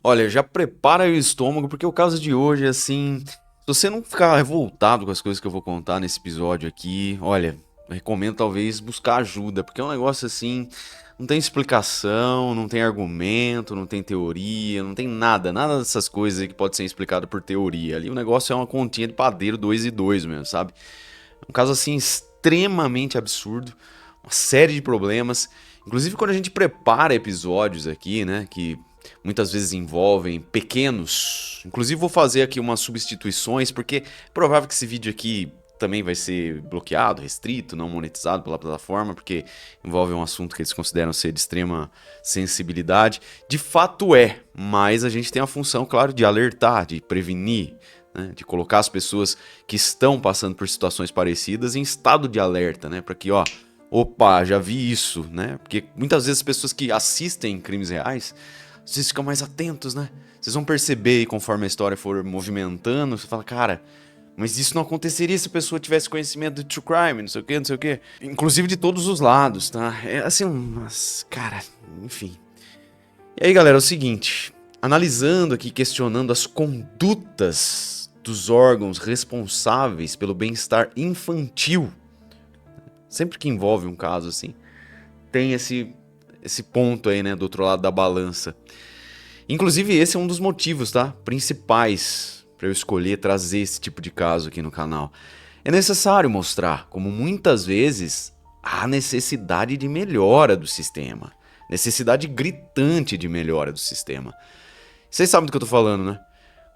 Olha, já prepara aí o estômago, porque o caso de hoje, assim, se você não ficar revoltado com as coisas que eu vou contar nesse episódio aqui, olha, eu recomendo talvez buscar ajuda, porque é um negócio assim, não tem explicação, não tem argumento, não tem teoria, não tem nada, nada dessas coisas aí que pode ser explicado por teoria. Ali o negócio é uma continha de padeiro 2 e 2 mesmo, sabe? É um caso assim extremamente absurdo, uma série de problemas. Inclusive quando a gente prepara episódios aqui, né, que muitas vezes envolvem pequenos. Inclusive vou fazer aqui umas substituições, porque é provável que esse vídeo aqui também vai ser bloqueado, restrito, não monetizado pela plataforma, porque envolve um assunto que eles consideram ser de extrema sensibilidade. De fato é, mas a gente tem a função, claro, de alertar, de prevenir, né, de colocar as pessoas que estão passando por situações parecidas em estado de alerta, né, para que, ó, opa, já vi isso, né? Porque muitas vezes as pessoas que assistem crimes reais, vocês ficam mais atentos, né? Vocês vão perceber e conforme a história for movimentando, você fala, cara, mas isso não aconteceria se a pessoa tivesse conhecimento de true crime, não sei o que, não sei o que. Inclusive de todos os lados, tá? É assim, mas, cara, enfim. E aí, galera, é o seguinte, analisando aqui, questionando as condutas dos órgãos responsáveis pelo bem-estar infantil, sempre que envolve um caso assim, tem esse ponto aí, né, do outro lado da balança. Inclusive, esse é um dos motivos, tá? Principais para eu escolher trazer esse tipo de caso aqui no canal. É necessário mostrar como muitas vezes há necessidade de melhora do sistema. Necessidade gritante de melhora do sistema. Vocês sabem do que eu tô falando, né?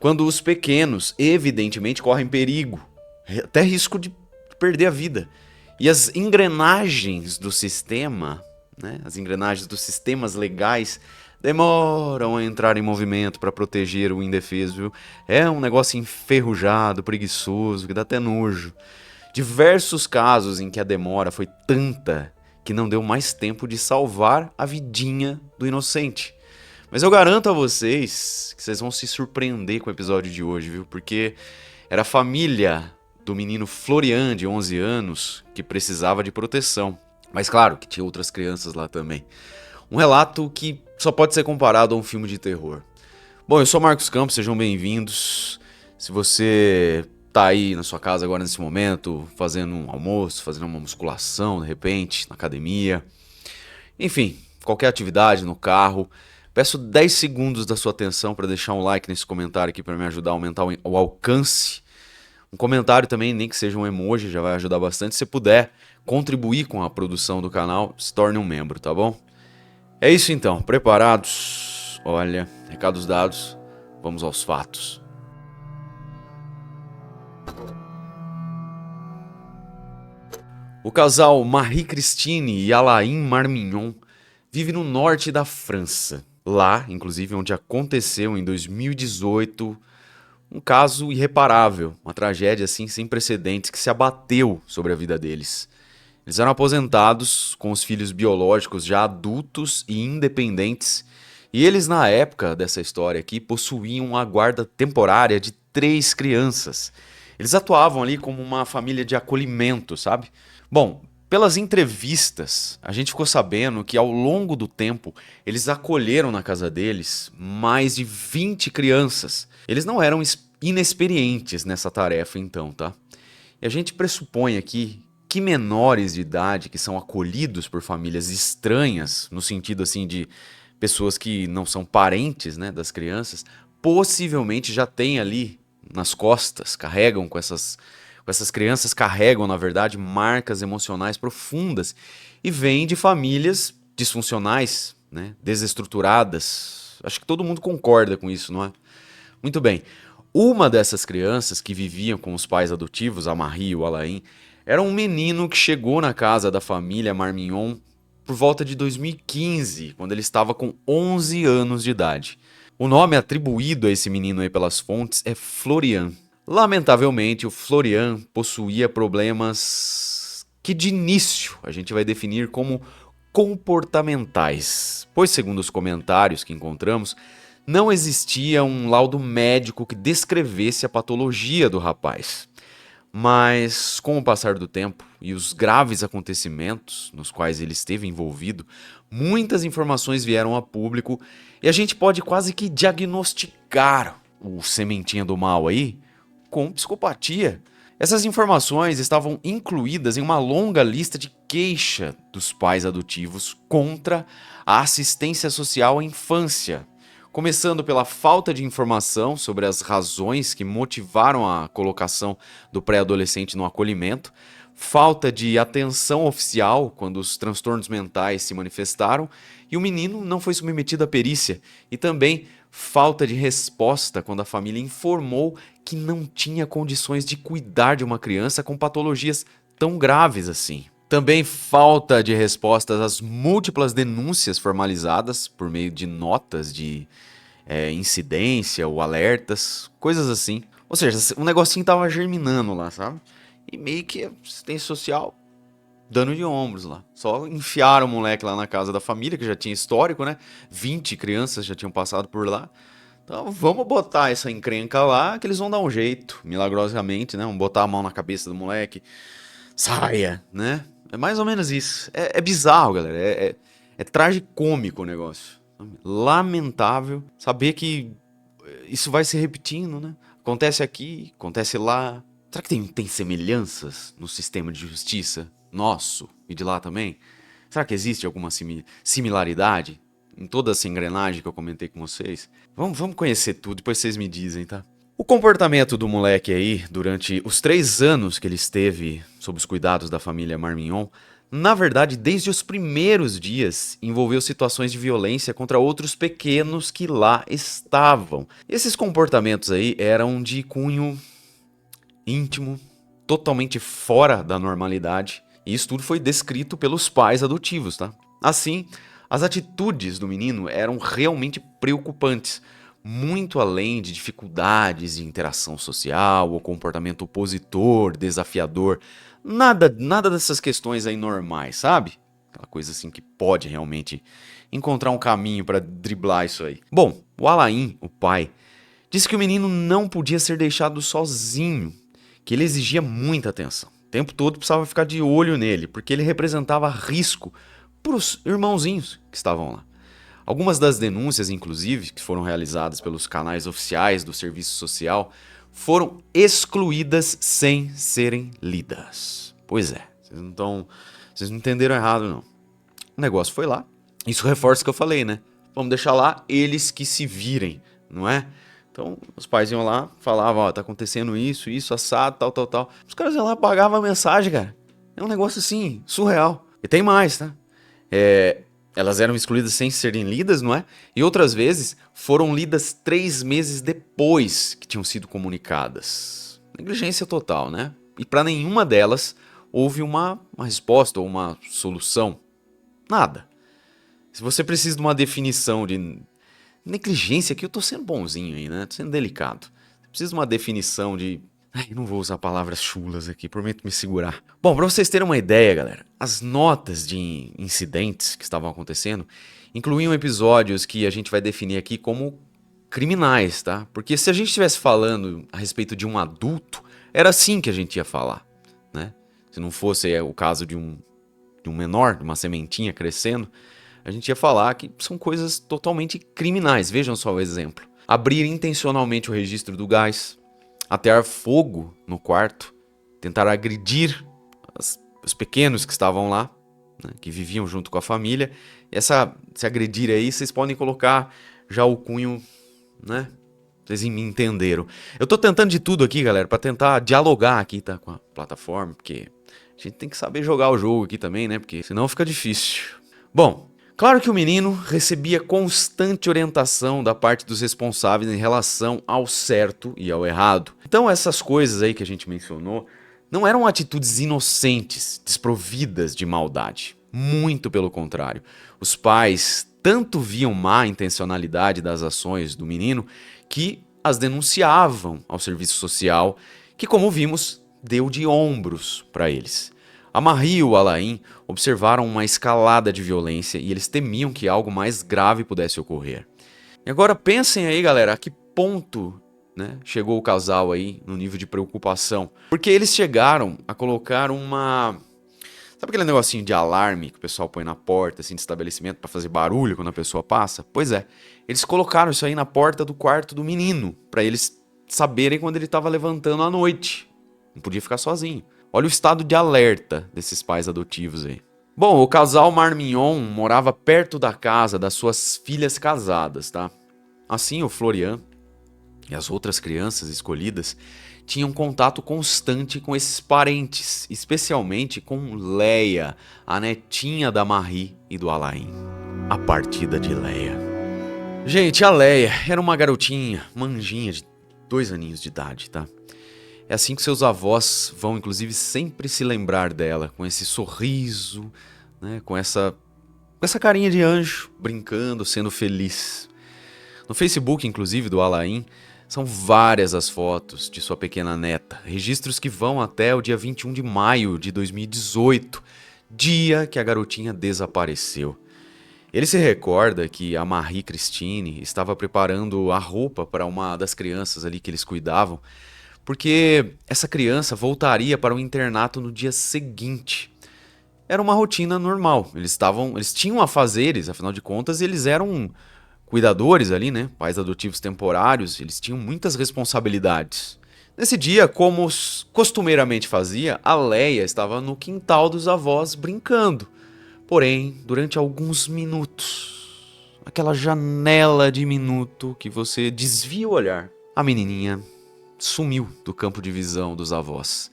Quando os pequenos, evidentemente, correm perigo, até risco de perder a vida. E as engrenagens do sistema, né, as engrenagens dos sistemas legais, demoram a entrar em movimento para proteger o indefeso, viu? É um negócio enferrujado, preguiçoso, que dá até nojo. Diversos casos em que a demora foi tanta que não deu mais tempo de salvar a vidinha do inocente. Mas eu garanto a vocês que vocês vão se surpreender com o episódio de hoje, viu? Porque era a família do menino Florian, de 11 anos, que precisava de proteção. Mas claro que tinha outras crianças lá também. Um relato que só pode ser comparado a um filme de terror. Bom, eu sou Marcos Campos, sejam bem-vindos. Se você tá aí na sua casa agora nesse momento, fazendo um almoço, fazendo uma musculação de repente, na academia, enfim, qualquer atividade no carro, peço 10 segundos da sua atenção para deixar um like nesse comentário aqui para me ajudar a aumentar o alcance. Um comentário também, nem que seja um emoji, já vai ajudar bastante. Se puder contribuir com a produção do canal, se torne um membro, tá bom? É isso então, preparados? Olha, recados dados, vamos aos fatos. O casal Marie-Christine e Alain Marmignon vive no norte da França. Lá, inclusive, onde aconteceu em 2018 um caso irreparável, uma tragédia assim sem precedentes que se abateu sobre a vida deles. Eles eram aposentados, com os filhos biológicos já adultos e independentes, e eles, na época dessa história aqui, possuíam a guarda temporária de 3 crianças. Eles atuavam ali como uma família de acolhimento, sabe? Bom, pelas entrevistas, a gente ficou sabendo que ao longo do tempo eles acolheram na casa deles mais de 20 crianças. Eles não eram inexperientes nessa tarefa, então, tá? E a gente pressupõe aqui que menores de idade que são acolhidos por famílias estranhas, no sentido assim de pessoas que não são parentes, né, das crianças, possivelmente já têm ali nas costas, carregam com essas crianças carregam, na verdade, marcas emocionais profundas e vêm de famílias disfuncionais, né, desestruturadas. Acho que todo mundo concorda com isso, não é? Muito bem. Uma dessas crianças que viviam com os pais adotivos, a Marie e o Alain, era um menino que chegou na casa da família Marmignon por volta de 2015, quando ele estava com 11 anos de idade. O nome atribuído a esse menino aí pelas fontes é Florian. Lamentavelmente, o Florian possuía problemas que de início a gente vai definir como comportamentais, pois segundo os comentários que encontramos, não existia um laudo médico que descrevesse a patologia do rapaz. Mas, com o passar do tempo e os graves acontecimentos nos quais ele esteve envolvido, muitas informações vieram a público e a gente pode quase que diagnosticar o sementinha do mal aí com psicopatia. Essas informações estavam incluídas em uma longa lista de queixa dos pais adotivos contra a assistência social à infância, começando pela falta de informação sobre as razões que motivaram a colocação do pré-adolescente no acolhimento, falta de atenção oficial quando os transtornos mentais se manifestaram e o menino não foi submetido à perícia, e também falta de resposta quando a família informou que não tinha condições de cuidar de uma criança com patologias tão graves assim. Também falta de respostas às múltiplas denúncias formalizadas por meio de notas de incidência ou alertas, coisas assim. Ou seja, o negocinho tava germinando lá, sabe? E meio que assistência social dando de ombros lá. Só enfiaram o moleque lá na casa da família, que já tinha histórico, né? 20 crianças já tinham passado por lá. Então vamos botar essa encrenca lá, que eles vão dar um jeito, milagrosamente, né? Vamos botar a mão na cabeça do moleque. Saia, né? É mais ou menos isso. É bizarro, galera. É tragicômico o negócio. Lamentável saber que isso vai se repetindo, né? Acontece aqui, acontece lá. Será que tem semelhanças no sistema de justiça nosso e de lá também? Será que existe alguma similaridade em toda essa engrenagem que eu comentei com vocês? Vamos conhecer tudo, depois vocês me dizem, tá? O comportamento do moleque aí, durante os 3 anos que ele esteve sob os cuidados da família Marmignon, na verdade, desde os primeiros dias, envolveu situações de violência contra outros pequenos que lá estavam. Esses comportamentos aí eram de cunho íntimo, totalmente fora da normalidade, e isso tudo foi descrito pelos pais adotivos, tá? Assim, as atitudes do menino eram realmente preocupantes, muito além de dificuldades de interação social ou comportamento opositor, desafiador. Nada dessas questões aí normais, sabe? Aquela coisa assim que pode realmente encontrar um caminho para driblar isso aí. Bom, o Alain, o pai, disse que o menino não podia ser deixado sozinho, que ele exigia muita atenção. O tempo todo precisava ficar de olho nele, porque ele representava risco para os irmãozinhos que estavam lá. Algumas das denúncias, inclusive, que foram realizadas pelos canais oficiais do serviço social, foram excluídas sem serem lidas. Pois é, vocês não entenderam errado, não. O negócio foi lá. Isso reforça o que eu falei, né? Vamos deixar lá eles que se virem, não é? Então, os pais iam lá, falavam, ó, tá acontecendo isso, assado, tal. Os caras iam lá, pagavam a mensagem, cara. É um negócio assim, surreal. E tem mais, tá? Elas eram excluídas sem serem lidas, não é? E outras vezes foram lidas 3 meses depois que tinham sido comunicadas. Negligência total, né? E para nenhuma delas houve uma resposta ou uma solução. Nada. Se você precisa de uma definição de negligência, aqui eu tô sendo bonzinho aí, né? Tô sendo delicado. Você precisa de uma definição de... Ai, não vou usar palavras chulas aqui, prometo me segurar. Bom, pra vocês terem uma ideia, galera, as notas de incidentes que estavam acontecendo incluíam episódios que a gente vai definir aqui como criminais, tá? Porque se a gente estivesse falando a respeito de um adulto, era assim que a gente ia falar, né? Se não fosse o caso de um menor, de uma sementinha crescendo, a gente ia falar que são coisas totalmente criminais. Vejam só o exemplo. Abrir intencionalmente o registro do gás, atear fogo no quarto, tentar agredir os pequenos que estavam lá, né, que viviam junto com a família. Se agredir aí, vocês podem colocar já o cunho, né? Vocês me entenderam. Eu tô tentando de tudo aqui, galera, pra tentar dialogar aqui, tá, com a plataforma, porque a gente tem que saber jogar o jogo aqui também, né? Porque senão fica difícil. Bom, claro que o menino recebia constante orientação da parte dos responsáveis em relação ao certo e ao errado. Então essas coisas aí que a gente mencionou não eram atitudes inocentes, desprovidas de maldade. Muito pelo contrário. Os pais tanto viam má intencionalidade das ações do menino que as denunciavam ao serviço social, que, como vimos, deu de ombros para eles. A Marie e o Alain observaram uma escalada de violência e eles temiam que algo mais grave pudesse ocorrer. E agora pensem aí, galera, a que ponto né, chegou o casal aí no nível de preocupação. Porque eles chegaram a colocar uma... Sabe aquele negocinho de alarme que o pessoal põe na porta, assim, de estabelecimento pra fazer barulho quando a pessoa passa? Pois é, eles colocaram isso aí na porta do quarto do menino, pra eles saberem quando ele tava levantando à noite. Não podia ficar sozinho. Olha o estado de alerta desses pais adotivos aí. Bom, o casal Marmignon morava perto da casa das suas filhas casadas, tá? Assim, o Florian e as outras crianças escolhidas tinham contato constante com esses parentes, especialmente com Leia, a netinha da Marie e do Alain. A partida de Leia. Gente, a Leia era uma garotinha, manjinha de 2 aninhos de idade, tá? É assim que seus avós vão, inclusive, sempre se lembrar dela, com esse sorriso, né? Com essa carinha de anjo, brincando, sendo feliz. No Facebook, inclusive, do Alain, são várias as fotos de sua pequena neta, registros que vão até o dia 21 de maio de 2018, dia que a garotinha desapareceu. Ele se recorda que a Marie Christine estava preparando a roupa para uma das crianças ali que eles cuidavam, porque essa criança voltaria para o internato no dia seguinte. Era uma rotina normal, eles tinham afazeres, afinal de contas, eles eram cuidadores ali, né? Pais adotivos temporários, eles tinham muitas responsabilidades. Nesse dia, como costumeiramente fazia, a Leia estava no quintal dos avós brincando. Porém, durante alguns minutos, aquela janela de minuto que você desvia o olhar, a menininha sumiu do campo de visão dos avós.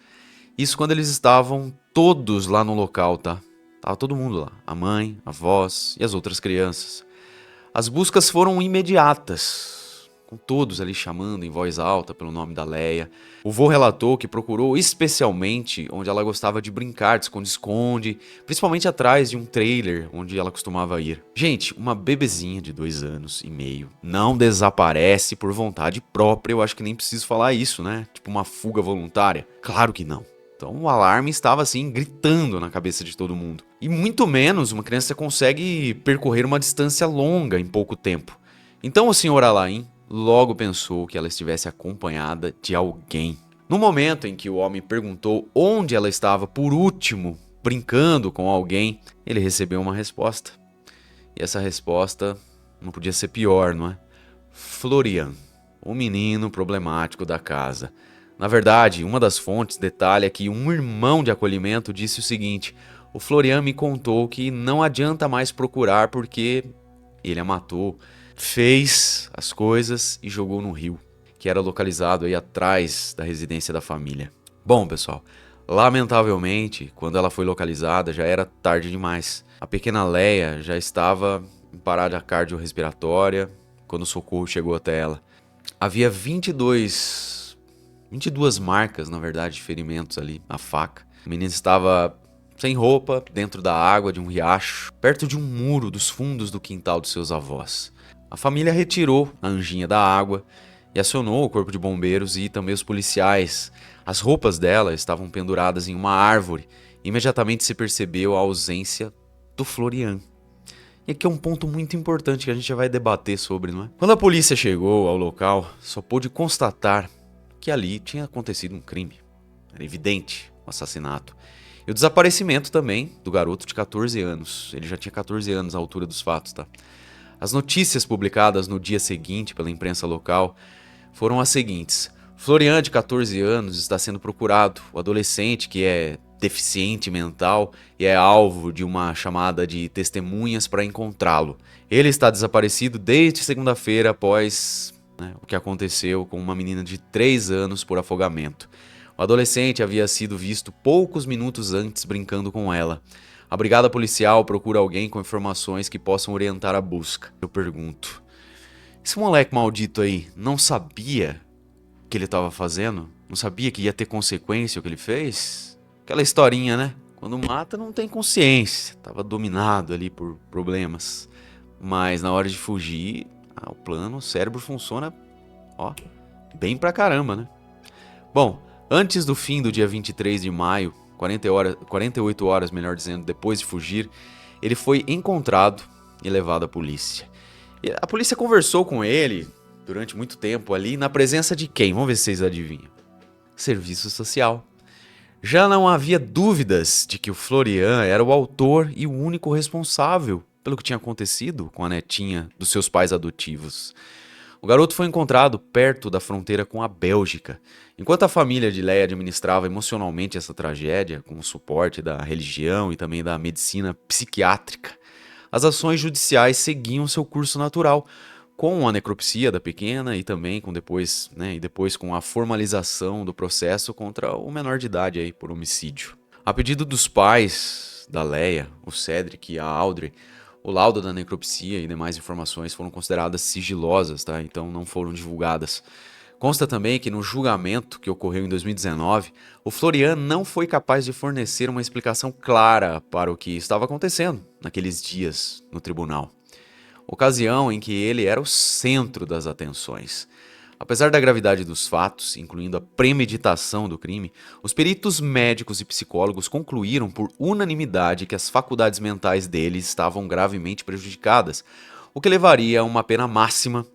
Isso quando eles estavam todos lá no local, tá? Tava todo mundo lá, a mãe, a avós e as outras crianças. As buscas foram imediatas, com todos ali chamando em voz alta pelo nome da Leia. O vô relatou que procurou especialmente onde ela gostava de brincar de esconde-esconde, principalmente atrás de um trailer onde ela costumava ir. Gente, uma bebezinha de 2 anos e meio não desaparece por vontade própria, eu acho que nem preciso falar isso, né? Tipo uma fuga voluntária. Claro que não. Então o alarme estava assim, gritando na cabeça de todo mundo. E muito menos uma criança consegue percorrer uma distância longa em pouco tempo. Então o Sr. Alain logo pensou que ela estivesse acompanhada de alguém. No momento em que o homem perguntou onde ela estava por último, brincando com alguém, ele recebeu uma resposta. E essa resposta não podia ser pior, não é? Florian, o menino problemático da casa. Na verdade, uma das fontes detalha que um irmão de acolhimento disse o seguinte: o Florian me contou que não adianta mais procurar porque ele a matou, fez as coisas e jogou no rio, que era localizado aí atrás da residência da família. Bom, pessoal, lamentavelmente, quando ela foi localizada já era tarde demais. A pequena Leia já estava em parada cardiorrespiratória quando o socorro chegou até ela. Havia 22 marcas, na verdade, de ferimentos ali, a faca. A menina estava sem roupa, dentro da água de um riacho, perto de um muro dos fundos do quintal dos seus avós. A família retirou a anjinha da água e acionou o corpo de bombeiros e também os policiais. As roupas dela estavam penduradas em uma árvore. Imediatamente se percebeu a ausência do Florian. E aqui é um ponto muito importante que a gente já vai debater sobre, não é? Quando a polícia chegou ao local, só pôde constatar que ali tinha acontecido um crime. Era evidente o assassinato. E o desaparecimento também do garoto de 14 anos. Ele já tinha 14 anos à altura dos fatos, tá? As notícias publicadas no dia seguinte pela imprensa local foram as seguintes: Florian, de 14 anos, está sendo procurado. O adolescente, que é deficiente mental e é alvo de uma chamada de testemunhas para encontrá-lo. Ele está desaparecido desde segunda-feira após o que aconteceu com uma menina de 3 anos por afogamento. O adolescente havia sido visto poucos minutos antes brincando com ela. A brigada policial procura alguém com informações que possam orientar a busca. Eu pergunto, esse moleque maldito aí não sabia o que ele estava fazendo? Não sabia que ia ter consequência o que ele fez? Aquela historinha, né? Quando mata não tem consciência. Tava dominado ali por problemas. Mas na hora de fugir, o plano, o cérebro funciona, bem pra caramba, né? Bom, antes do fim do dia 23 de maio, 48 horas, melhor dizendo, depois de fugir, ele foi encontrado e levado à polícia. E a polícia conversou com ele, durante muito tempo ali, na presença de quem? Vamos ver se vocês adivinham. Serviço social. Já não havia dúvidas de que o Florian era o autor e o único responsável pelo que tinha acontecido com a netinha dos seus pais adotivos. O garoto foi encontrado perto da fronteira com a Bélgica. Enquanto a família de Leia administrava emocionalmente essa tragédia, com o suporte da religião e também da medicina psiquiátrica, as ações judiciais seguiam seu curso natural, com a necropsia da pequena e também depois com a formalização do processo contra o menor de idade aí por homicídio. A pedido dos pais da Leia, o Cedric e a Audrey, o laudo da necropsia e demais informações foram consideradas sigilosas, tá? Então não foram divulgadas. Consta também que no julgamento que ocorreu em 2019, o Florian não foi capaz de fornecer uma explicação clara para o que estava acontecendo naqueles dias no tribunal. Ocasião em que ele era o centro das atenções. Apesar da gravidade dos fatos, incluindo a premeditação do crime, os peritos médicos e psicólogos concluíram por unanimidade que as faculdades mentais dele estavam gravemente prejudicadas, o que levaria a uma pena máxima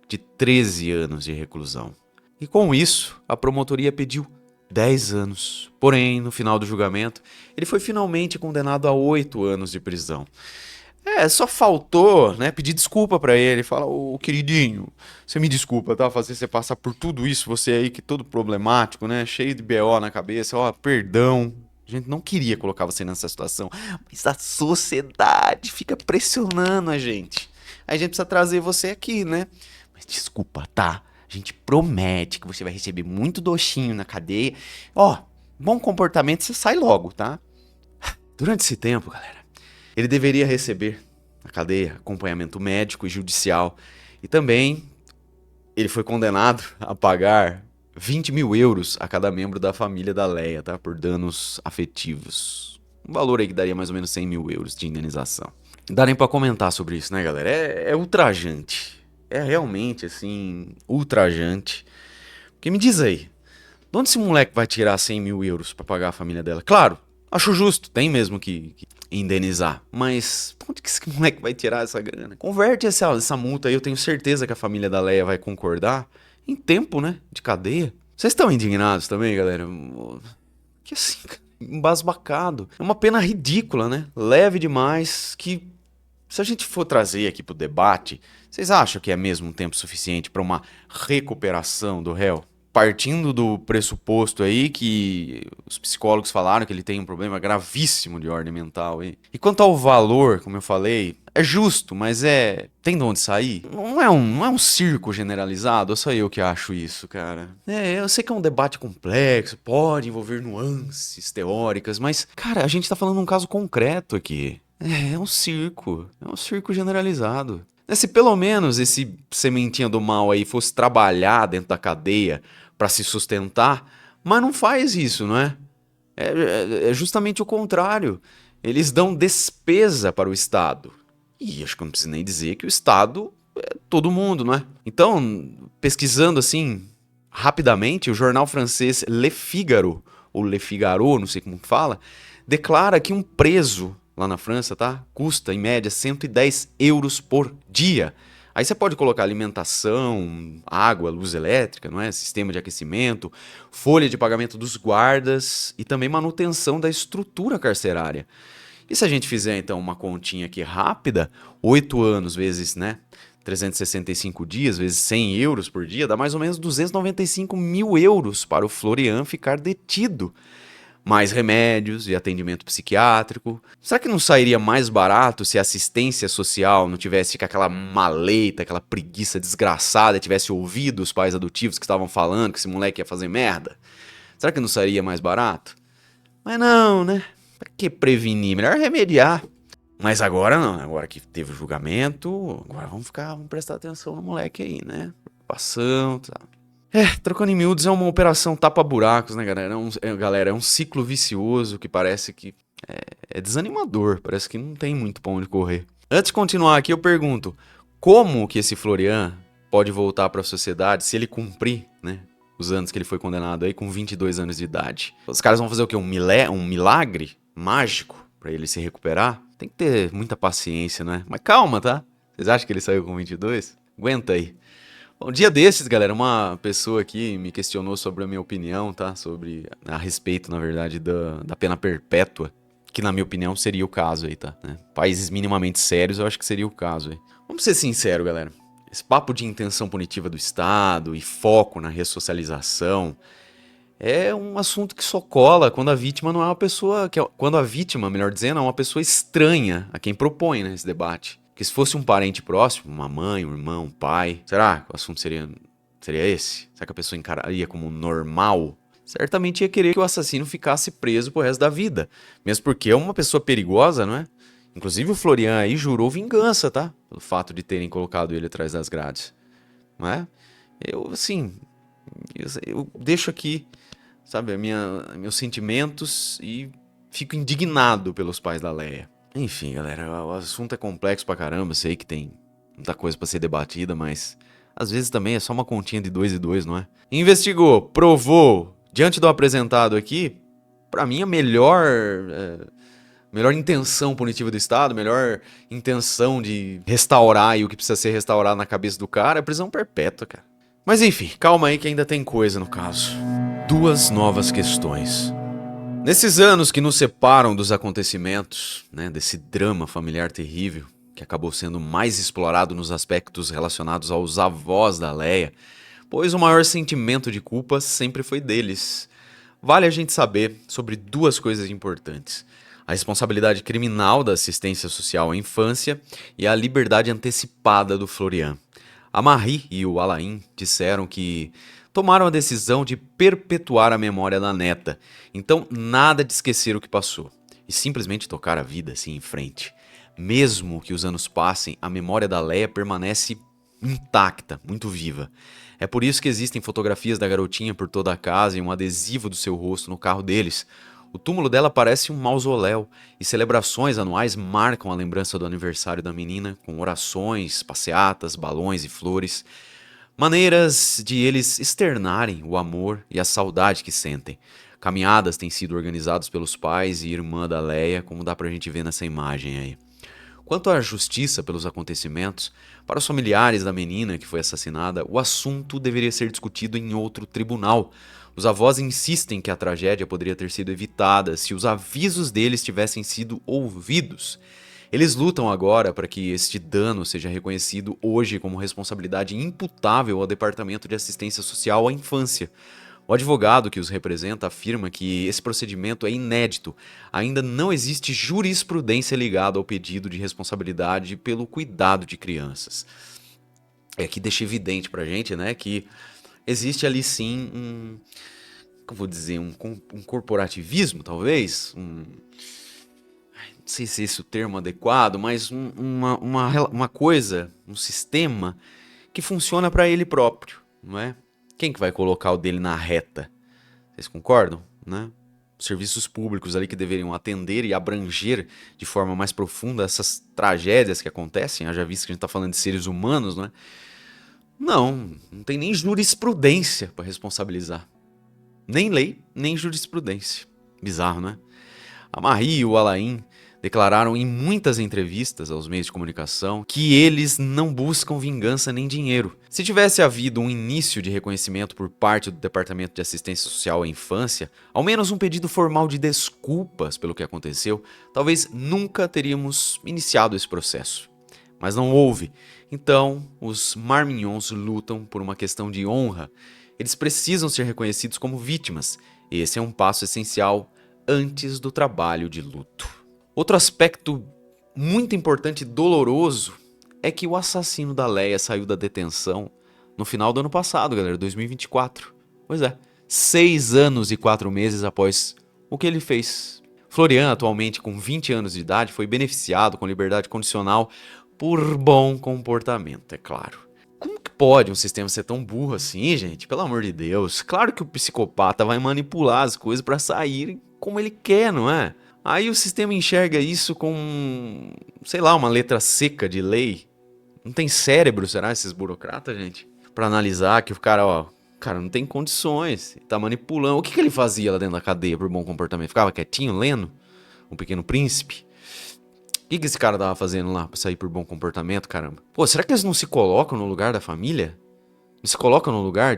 de 13 anos de reclusão. E com isso, a promotoria pediu 10 anos. Porém, no final do julgamento, ele foi finalmente condenado a 8 anos de prisão. Só faltou, né, pedir desculpa pra ele, falar, ô queridinho, você me desculpa, tá, fazer você passar por tudo isso, você aí que é todo problemático, né, cheio de BO na cabeça, ó, perdão, a gente não queria colocar você nessa situação, mas a sociedade fica pressionando a gente precisa trazer você aqui, né, mas desculpa, tá, a gente promete que você vai receber muito doxinho na cadeia, ó, bom comportamento você sai logo, tá. Durante esse tempo, galera, ele deveria receber na cadeia acompanhamento médico e judicial. E também ele foi condenado a pagar 20 mil euros a cada membro da família da Leia, tá? Por danos afetivos. Um valor aí que daria mais ou menos 100 mil euros de indenização. Não dá nem pra comentar sobre isso, né, galera? É ultrajante. É realmente, assim, ultrajante. Porque me diz aí, de onde esse moleque vai tirar 100 mil euros pra pagar a família dela? Claro, acho justo, tem mesmo que indenizar. Mas onde que esse moleque vai tirar essa grana? Converte essa multa aí, eu tenho certeza que a família da Leia vai concordar, em tempo, né, de cadeia. Vocês estão indignados também, galera? Que assim, embasbacado. É uma pena ridícula, né? Leve demais, que se a gente for trazer aqui pro debate, vocês acham que é mesmo um tempo suficiente para uma recuperação do réu? Partindo do pressuposto aí que os psicólogos falaram que ele tem um problema gravíssimo de ordem mental. E quanto ao valor, como eu falei, é justo, mas tem de onde sair? Não é um circo generalizado, ou só eu que acho isso, cara? Eu sei que é um debate complexo, pode envolver nuances teóricas, mas, cara, a gente tá falando de um caso concreto aqui. É um circo generalizado. Se pelo menos esse sementinha do mal aí fosse trabalhar dentro da cadeia pra se sustentar, mas não faz isso, não é? É justamente o contrário. Eles dão despesa para o Estado. E acho que eu não preciso nem dizer que o Estado é todo mundo, não é? Então, pesquisando assim, rapidamente, o jornal francês Le Figaro, ou Le Figaro, não sei como fala, declara que um preso lá na França, tá? Custa, em média, 110 euros por dia. Aí você pode colocar alimentação, água, luz elétrica, não é? Sistema de aquecimento, folha de pagamento dos guardas e também manutenção da estrutura carcerária. E se a gente fizer, então, uma continha aqui rápida, 8 anos vezes, 365 dias, vezes 100 euros por dia, dá mais ou menos 295 mil euros para o Florian ficar detido. Mais remédios e atendimento psiquiátrico. Será que não sairia mais barato se a assistência social não tivesse com aquela maleta, aquela preguiça desgraçada, tivesse ouvido os pais adotivos que estavam falando que esse moleque ia fazer merda? Será que não sairia mais barato? Mas não, né? Pra que prevenir? Melhor remediar. Mas agora não, agora que teve o julgamento, agora vamos prestar atenção no moleque aí, né? Preocupação, tá? Trocando em miúdos é uma operação tapa-buracos, né, galera? É um ciclo vicioso que parece que é desanimador, parece que não tem muito pra onde correr. Antes de continuar aqui, eu pergunto, como que esse Florian pode voltar pra sociedade se ele cumprir, né, os anos que ele foi condenado aí com 22 anos de idade? Os caras vão fazer o quê? Um milagre mágico pra ele se recuperar? Tem que ter muita paciência, né? Mas calma, tá? Vocês acham que ele saiu com 22? Aguenta aí. Um dia desses, galera, uma pessoa aqui me questionou sobre a minha opinião, tá? A respeito, na verdade, da pena perpétua, que na minha opinião seria o caso aí, tá? Né? Países minimamente sérios, eu acho que seria o caso aí. Vamos ser sinceros, galera. Esse papo de intenção punitiva do Estado e foco na ressocialização é um assunto que só cola quando a vítima não é uma pessoa. Quando a vítima, melhor dizendo, é uma pessoa estranha a quem propõe, né, esse debate. Porque se fosse um parente próximo, uma mãe, um irmão, um pai, será que o assunto seria esse? Será que a pessoa encararia como normal? Certamente ia querer que o assassino ficasse preso pro resto da vida. Mesmo porque é uma pessoa perigosa, não é? Inclusive o Florian aí jurou vingança, tá? Pelo fato de terem colocado ele atrás das grades. Não é? Eu, assim, eu deixo aqui, sabe, meus sentimentos e fico indignado pelos pais da Leia. Enfim, galera, o assunto é complexo pra caramba, sei que tem muita coisa pra ser debatida, mas às vezes também é só uma continha de 2 e 2, não é? Investigou, provou, diante do apresentado aqui, pra mim a melhor intenção punitiva do Estado, melhor intenção de restaurar e o que precisa ser restaurado na cabeça do cara é prisão perpétua, cara. Mas enfim, calma aí que ainda tem coisa no caso. Duas novas questões. Nesses anos que nos separam dos acontecimentos, né, desse drama familiar terrível, que acabou sendo mais explorado nos aspectos relacionados aos avós da Leia, pois o maior sentimento de culpa sempre foi deles. Vale a gente saber sobre duas coisas importantes: a responsabilidade criminal da assistência social à infância e a liberdade antecipada do Florian. A Marie e o Alain disseram que tomaram a decisão de perpetuar a memória da neta, então nada de esquecer o que passou, e simplesmente tocar a vida assim em frente. Mesmo que os anos passem, a memória da Leia permanece intacta, muito viva. É por isso que existem fotografias da garotinha por toda a casa e um adesivo do seu rosto no carro deles. O túmulo dela parece um mausoléu e celebrações anuais marcam a lembrança do aniversário da menina com orações, passeatas, balões e flores. Maneiras de eles externarem o amor e a saudade que sentem. Caminhadas têm sido organizadas pelos pais e irmã da Leia, como dá pra gente ver nessa imagem aí. Quanto à justiça pelos acontecimentos, para os familiares da menina que foi assassinada, o assunto deveria ser discutido em outro tribunal. Os avós insistem que a tragédia poderia ter sido evitada se os avisos deles tivessem sido ouvidos. Eles lutam agora para que este dano seja reconhecido hoje como responsabilidade imputável ao Departamento de Assistência Social à Infância. O advogado que os representa afirma que esse procedimento é inédito. Ainda não existe jurisprudência ligada ao pedido de responsabilidade pelo cuidado de crianças. É que deixa evidente pra gente, né, que existe ali sim como eu vou dizer, um corporativismo, talvez, não sei se esse é o termo adequado, mas uma coisa, um sistema que funciona para ele próprio, não é? Quem que vai colocar o dele na reta? Vocês concordam, né? Os serviços públicos ali que deveriam atender e abranger de forma mais profunda essas tragédias que acontecem, haja visto que a gente está falando de seres humanos, não é? Não tem nem jurisprudência para responsabilizar. Nem lei, nem jurisprudência. Bizarro, né? A Marie e o Alain declararam em muitas entrevistas aos meios de comunicação que eles não buscam vingança nem dinheiro. Se tivesse havido um início de reconhecimento por parte do Departamento de Assistência Social à Infância, ao menos um pedido formal de desculpas pelo que aconteceu, talvez nunca teríamos iniciado esse processo. Mas não houve. Então, os Marmignons lutam por uma questão de honra. Eles precisam ser reconhecidos como vítimas. Esse é um passo essencial antes do trabalho de luto. Outro aspecto muito importante e doloroso é que o assassino da Leia saiu da detenção no final do ano passado, galera, 2024. Pois é, 6 anos e 4 meses após o que ele fez. Florian, atualmente com 20 anos de idade, foi beneficiado com liberdade condicional por bom comportamento, é claro. Como que pode um sistema ser tão burro assim, gente? Pelo amor de Deus. Claro que o psicopata vai manipular as coisas para saírem como ele quer, não é? Aí o sistema enxerga isso com, sei lá, uma letra seca de lei. Não tem cérebro, será, esses burocratas, gente? Pra analisar que o cara não tem condições, tá manipulando. O que ele fazia lá dentro da cadeia por bom comportamento? Ficava quietinho, lendo? O Pequeno Príncipe? O que esse cara tava fazendo lá pra sair por bom comportamento, caramba? Pô, será que eles não se colocam no lugar da família? Se coloca no lugar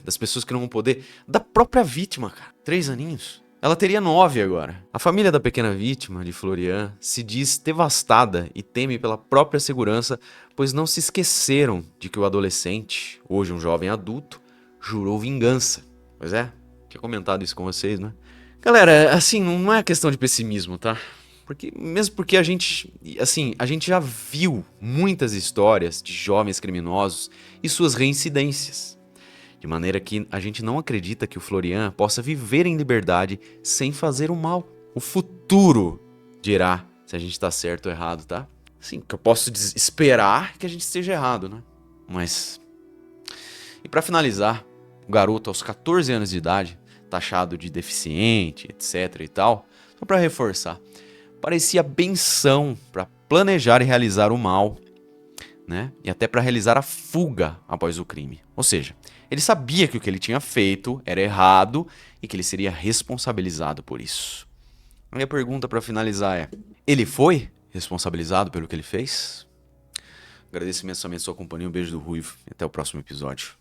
das pessoas que não vão poder, da própria vítima, cara. 3 aninhos. Ela teria 9 agora. A família da pequena vítima, de Florian, se diz devastada e teme pela própria segurança, pois não se esqueceram de que o adolescente, hoje um jovem adulto, jurou vingança. Pois é, tinha comentado isso com vocês, né? Galera, assim, não é questão de pessimismo, tá? Mesmo porque a gente já viu muitas histórias de jovens criminosos e suas reincidências. De maneira que a gente não acredita que o Florian possa viver em liberdade sem fazer o mal. O futuro dirá se a gente tá certo ou errado, tá? Sim, que eu posso esperar que a gente esteja errado, né? Mas... E pra finalizar, o garoto aos 14 anos de idade, taxado de deficiente, etc e tal, só pra reforçar, parecia benção pra planejar e realizar o mal, né? E até pra realizar a fuga após o crime. Ou seja, ele sabia que o que ele tinha feito era errado e que ele seria responsabilizado por isso. A minha pergunta para finalizar é: ele foi responsabilizado pelo que ele fez? Agradeço imensamente a sua companhia, um beijo do Ruivo e até o próximo episódio.